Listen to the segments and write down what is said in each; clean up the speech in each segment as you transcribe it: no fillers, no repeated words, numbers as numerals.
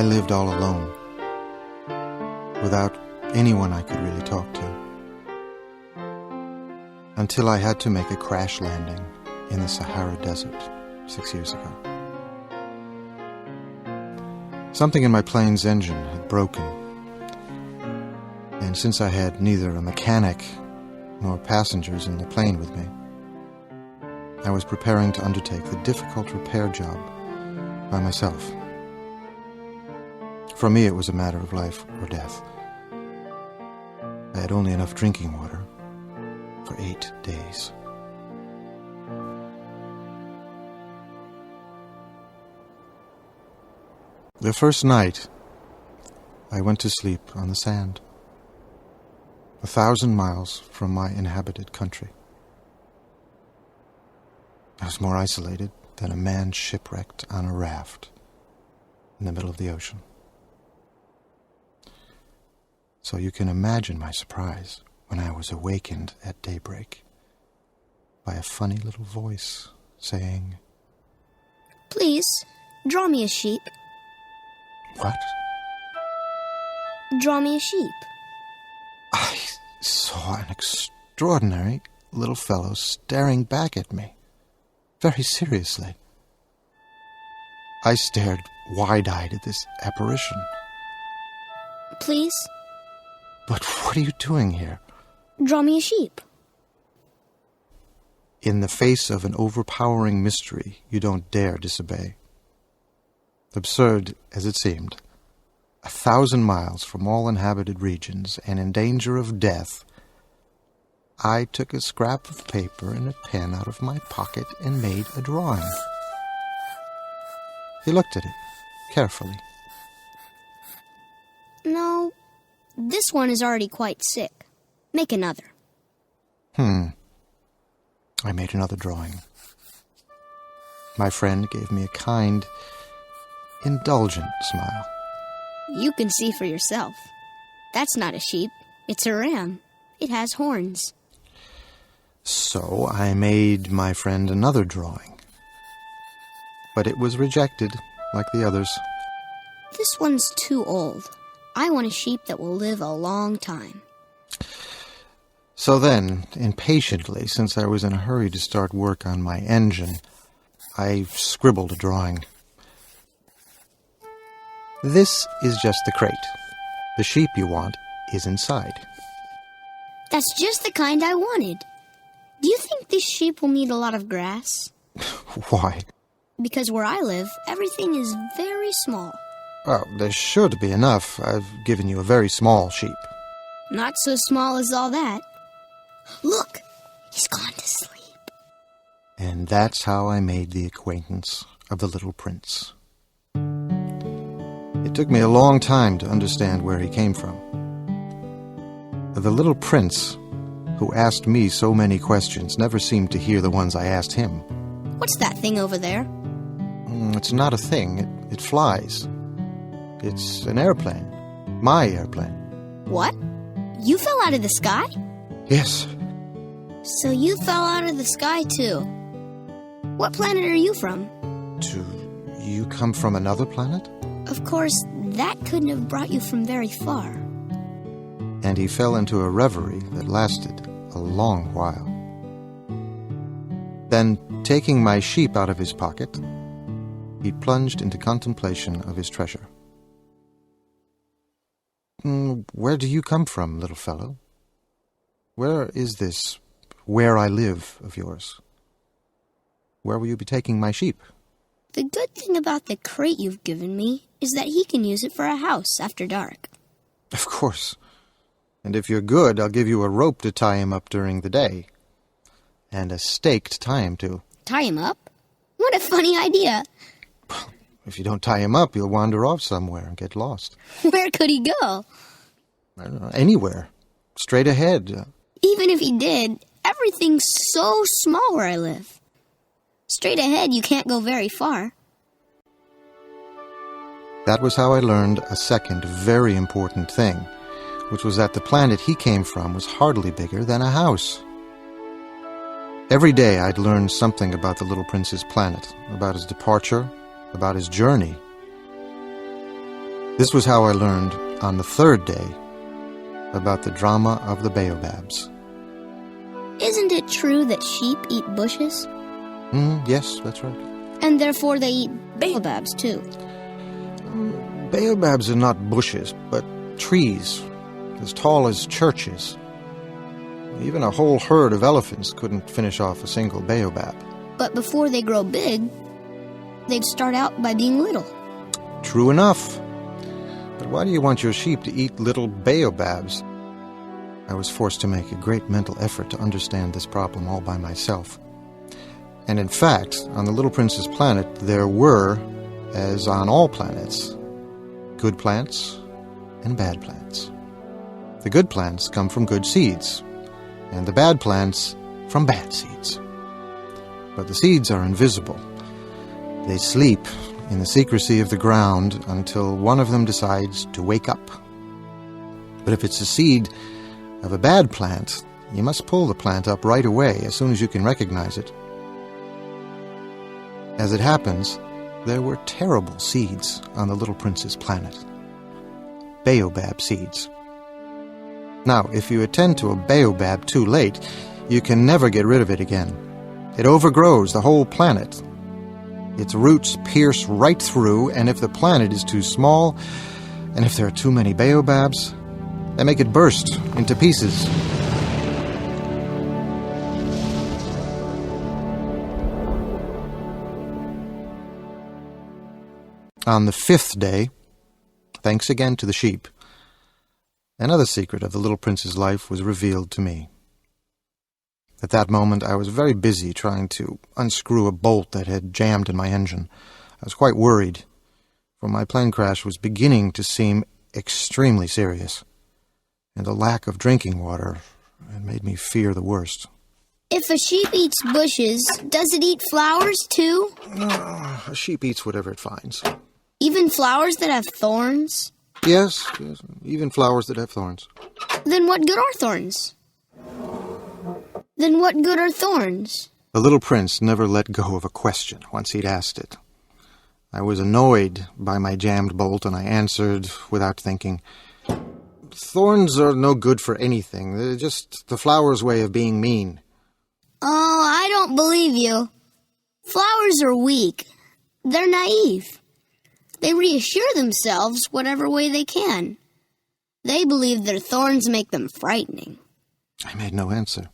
I lived all alone, without anyone I could really talk to, until I had to make a crash landing in the Sahara Desert 6 years ago. Something in my plane's engine had broken, and since I had neither a mechanic nor passengers in the plane with me, I was preparing to undertake the difficult repair job by myself. For me, it was a matter of life or death. I had only enough drinking water for 8 days. The first night, I went to sleep on the sand, 1,000 miles from my inhabited country. I was more isolated than a man shipwrecked on a raft in the middle of the ocean. So you can imagine my surprise when I was awakened at daybreak by a funny little voice saying, "Please, draw me a sheep." "What?" "Draw me a sheep." I saw an extraordinary little fellow staring back at me, very seriously. I stared wide-eyed at this apparition. "Please, "But what are you doing here?" draw me a sheep." In the face of an overpowering mystery, you don't dare disobey. Absurd as it seemed, 1,000 miles from all inhabited regions and in danger of death, I took a scrap of paper and a pen out of my pocket and made a drawing. He looked at it carefully. "No, this one is already quite sick. Make another." I made another drawing. My friend gave me a kind, indulgent smile. "You can see for yourself. That's not a sheep. It's a ram. It has horns." So I made my friend another drawing. But it was rejected, like the others. "This one's too old. I want a sheep that will live a long time." So then, impatiently, since I was in a hurry to start work on my engine, I scribbled a drawing. "This is just the crate. The sheep you want is inside." "That's just the kind I wanted. Do you think this sheep will need a lot of grass?" "Why?" "Because where I live, everything is very small." "Well, there's sure to be enough. I've given you a very small sheep." "Not so small as all that. Look, he's gone to sleep." And that's how I made the acquaintance of the little prince. It took me a long time to understand where he came from. The little prince, who asked me so many questions, never seemed to hear the ones I asked him. "What's that thing over there?" It's not a thing. It flies. It's an airplane. My airplane. "What? You fell out of the sky?" Yes. "So you fell out of the sky, too. What planet are you from?" Do you come from another planet? "Of course, that couldn't have brought you from very far." And he fell into a reverie that lasted a long while. Then, taking my sheep out of his pocket, he plunged into contemplation of his treasure. "Where do you come from, little fellow? Where is this where I live of yours? Where will you be taking my sheep?" "The good thing about the crate you've given me is that he can use it for a house after dark." "Of course. And if you're good, I'll give you a rope to tie him up during the day. And a stake to tie him to." "Tie him up? What a funny idea." If you don't tie him up, he'll wander off somewhere and get lost. "Where could he go?" I don't know, anywhere. Straight ahead. "Even if he did, everything's so small where I live. Straight ahead, you can't go very far." That was how I learned a second very important thing, which was that the planet he came from was hardly bigger than a house. Every day I'd learn something about the little prince's planet, about his departure, about his journey. This was how I learned, on the third day, about the drama of the baobabs. Isn't it true that sheep eat bushes? Yes, that's right. And therefore they eat baobabs, too. Baobabs are not bushes, but trees, as tall as churches. Even a whole herd of elephants couldn't finish off a single baobab. But before they grow big, they'd start out by being little. True enough. But why do you want your sheep to eat little baobabs? I was forced to make a great mental effort to understand this problem all by myself. And in fact, on the Little Prince's planet, there were, as on all planets, good plants and bad plants. The good plants come from good seeds, and the bad plants from bad seeds. But the seeds are invisible. They sleep in the secrecy of the ground until one of them decides to wake up. But if it's a seed of a bad plant, you must pull the plant up right away as soon as you can recognize it. As it happens, there were terrible seeds on the Little Prince's planet. Baobab seeds. Now, if you attend to a baobab too late, you can never get rid of it again. It overgrows the whole planet. Its roots pierce right through, and if the planet is too small, and if there are too many baobabs, they make it burst into pieces. On the fifth day, thanks again to the sheep, another secret of the Little Prince's life was revealed to me. At that moment, I was very busy trying to unscrew a bolt that had jammed in my engine. I was quite worried, for my plane crash was beginning to seem extremely serious, and the lack of drinking water had made me fear the worst. If a sheep eats bushes, does it eat flowers, too? A sheep eats whatever it finds. Even flowers that have thorns? Yes, even flowers that have thorns. Then what good are thorns? Then what good are thorns? The Little Prince never let go of a question once he'd asked it. I was annoyed by my jammed bolt, and I answered without thinking. Thorns are no good for anything. They're just the flower's way of being mean. Oh, I don't believe you. Flowers are weak. They're naive. They reassure themselves whatever way they can. They believe their thorns make them frightening. I made no answer.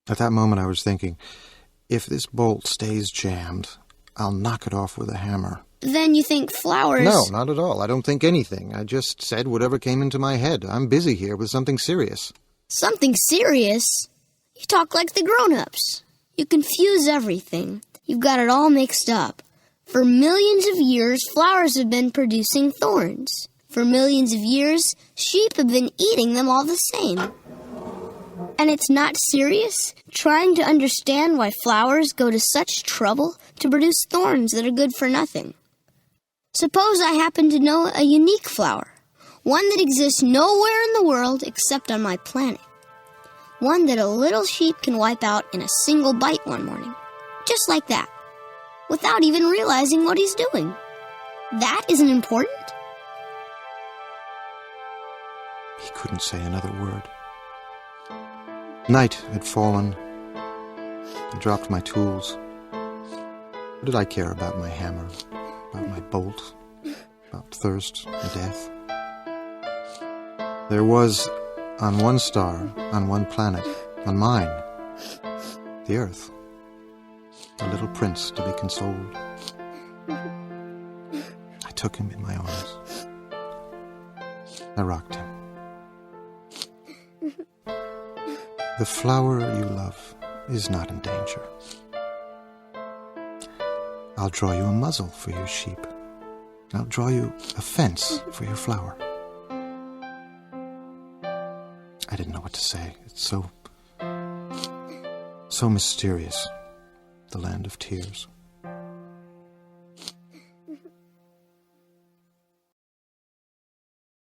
At that moment I was thinking, if this bolt stays jammed, I'll knock it off with a hammer. Then you think flowers... No, not at all. I don't think anything. I just said whatever came into my head. I'm busy here with something serious. Something serious? You talk like the grown-ups. You confuse everything. You've got it all mixed up. For millions of years, flowers have been producing thorns. For millions of years, sheep have been eating them all the same. And it's not serious? Trying to understand why flowers go to such trouble to produce thorns that are good for nothing. Suppose I happen to know a unique flower, one that exists nowhere in the world except on my planet. One that a little sheep can wipe out in a single bite one morning. Just like that. Without even realizing what he's doing. That isn't important? He couldn't say another word. Night had fallen. I dropped my tools. What did I care about my hammer, about my bolt, about thirst and death? There was, on one star, on one planet, on mine, the Earth, a little prince to be consoled. I took him in my arms. I rocked him. The flower you love is not in danger. I'll draw you a muzzle for your sheep. I'll draw you a fence for your flower. I didn't know what to say. It's so mysterious, the land of tears.